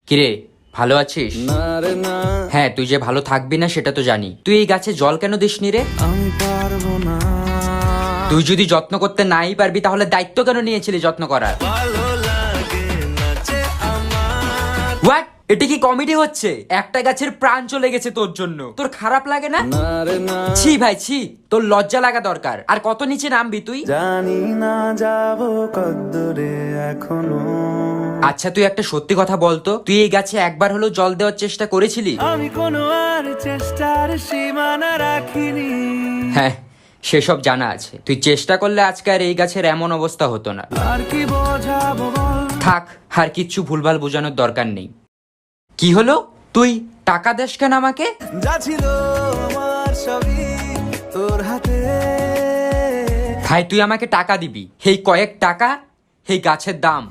কিরে, ভালো আছিস? হ্যাঁ, তুই যে ভালো থাকবি না সেটা তো জানি। তুই এই গাছে জল কেন দিসনি রে? আমি পারবো না। তুই যদি যত্ন করতে নাই পারবি তাহলে দায়িত্ব কেন নিয়েছিলি যত্ন করার? ভালো লাগে না যে আমার। হোয়াট? এটা কি কমেডি হচ্ছে? একটা গাছের প্রাণ চলে গেছে তোর জন্য, তোর খারাপ লাগে না? না রে না, ছি ভাই ছি, তোর লজ্জা লাগা দরকার। আর কত নিচে নামবি তুই? জানি না যাবো কদ্দূরে এখনো। আচ্ছা তুই একটা সত্যি কথা বলতো, তুই এই গাছে একবার হলেও জল দেওয়ার চেষ্টা করেছিলি? আমি কোনো আর চেষ্টার সীমানা রাখিনি। হ্যাঁ, সেসব জানা আছে। তুই চেষ্টা করলে আজকে আর এই গাছের এমন অবস্থা হতো না। আর কি বোঝাবো বল। থাক, আর কিচ্ছু ভুলভাল বোঝানোর দরকার নেই। কি হলো? তুই টাকা দেস কেন আমাকে? যা ছিল আমার সবই তোর হাতে। ভাই তুই আমাকে টাকা দিবি, এই কয়েক টাকা এই গাছের দাম।